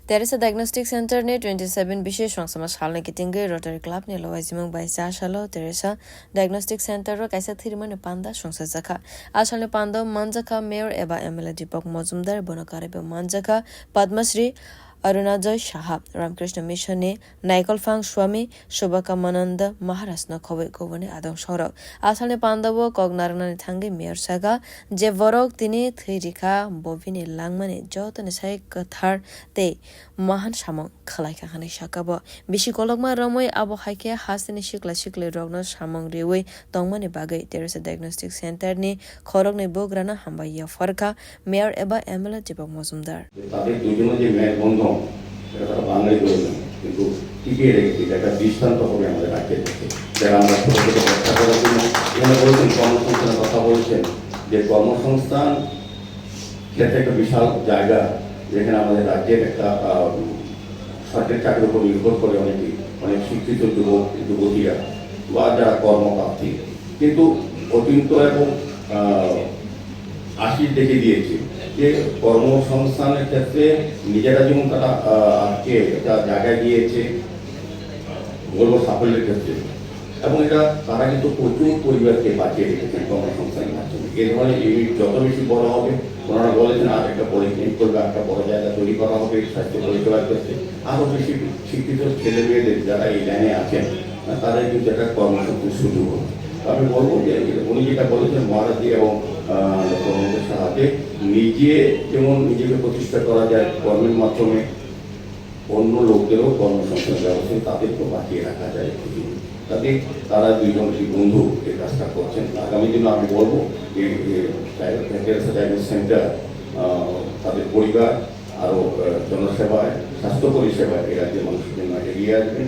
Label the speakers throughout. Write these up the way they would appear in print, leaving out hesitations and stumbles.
Speaker 1: There is a diagnostic center ne 27 bishe songsama salne kitinge Rotary Club ne lawajimang bai cha shalo there is a diagnostic center ro kaisa Thwirimani panda songsa jakha asale panda manjakha mayor eba MLA Deepak Mojumdar bonakare be manjakha Padmasri Arunajay Shah Ramkrishna Mission ne Naikolfang Swami Shubhakamananda Maharaj na khoboi kobone adong sorok asale pandabo kognarna ne thangi mayor saga je vorok tini thirika bovini langmane jotone sai kathar te mahan samong khalai khane sakabo bishi kolokma ramoi abo haike hasini shikla rogno samong rewe tongmane bagai there is a diagnostic center ni khorok ne bograna hambaiya farka mayor eba MLA Deepak Mojumdar
Speaker 2: তাদের দুজনের যে মেয়ের বন্ধন এটা তারা বাংলায় বলবেন কিন্তু টিকিয়ে রেখেছে এটা দৃষ্টান্ত হবে আমাদের রাজ্যের থেকে যারা আমরা ছোট ছোট ব্যবসা করার জন্য এখানে বলছেন কর্মসংস্থানের কথা বলছেন যে কর্মসংস্থান ক্ষেত্রে একটা বিশাল জায়গা যেখানে আমাদের রাজ্যের একটা সরকারি চাকরির উপর নির্ভর করে অনেক শিক্ষিত যুবতীরা বা যারা কর্মপ্রার্থী কিন্তু অত্যন্ত এবং আশিস দেখে দিয়েছে যে কর্মসংস্থানের ক্ষেত্রে নিজেরা যেমন তারা আজকে একটা জায়গায় গিয়েছে বলবো সাফল্যের ক্ষেত্রে এবং এটা তারা কিন্তু প্রচুর পরিবারকে বাঁচিয়ে রেখেছেন কর্মসংস্থানের মাধ্যমে এ ধরনের ইউনিট যত বেশি বড় হবে ওনারা বলেছেন আর একটা পলিক্লিনিক করবে একটা বড় জায়গা তৈরি করা হবে স্বাস্থ্য পরিষেবার ক্ষেত্রে আরও বেশি শিক্ষিত ছেলে মেয়েদের যারা এই লাইনে আছেন তাদের কিন্তু একটা কর্মসংস্থানের সুযোগ হবে আমি বলবো যে উনি যেটা বলেছেন মহারাজি এবং সাহায্যে যেমন নিজেকে প্রতিষ্ঠা করা যায় কর্মের মাধ্যমে অন্য লোকদেরও কর্মসংস্থান ব্যবস্থা তাদেরকেও বাঁচিয়ে রাখা যায় তাতে তারা দুইজন বন্ধু এই কাজটা করছেন আগামী দিনে আমি বলবো যে সেন্টার তাদের পরিবার আরও জনসেবায় স্বাস্থ্য পরিষেবায় এই রাজ্যের মানুষের জন্য এগিয়ে আসবেন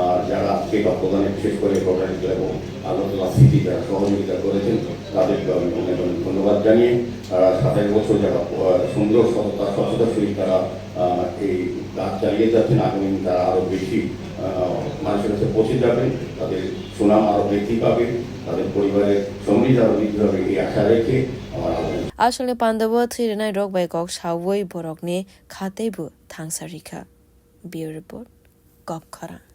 Speaker 2: আর যারা আজকে তত্ত্বাবধানে বিশেষ করে রোটারি এবং আলোচনা স্মৃতি যারা সহযোগিতা করেছেন তাদেরকে আমি অনেক অনেক ধন্যবাদ জানিয়ে 27 বছর যারা সুন্দর স্বচ্ছতা সহিত তারা এই কাজ চালিয়ে যাচ্ছেন আগামী তারা আরও বেশি মানুষের কাছে পৌঁছে যাবেন তাদের সুনাম আরও বৃদ্ধি পাবে তাদের পরিবারের সমৃদ্ধি আরও বৃদ্ধি হবে এই আশা রেখে আমার
Speaker 1: আসলে পান্ডব থ্রিনাই রক বাই কক সাউই বরকনি খাতেইবো থাংসারিখা বিউরো রিপোর্ট গপ খরা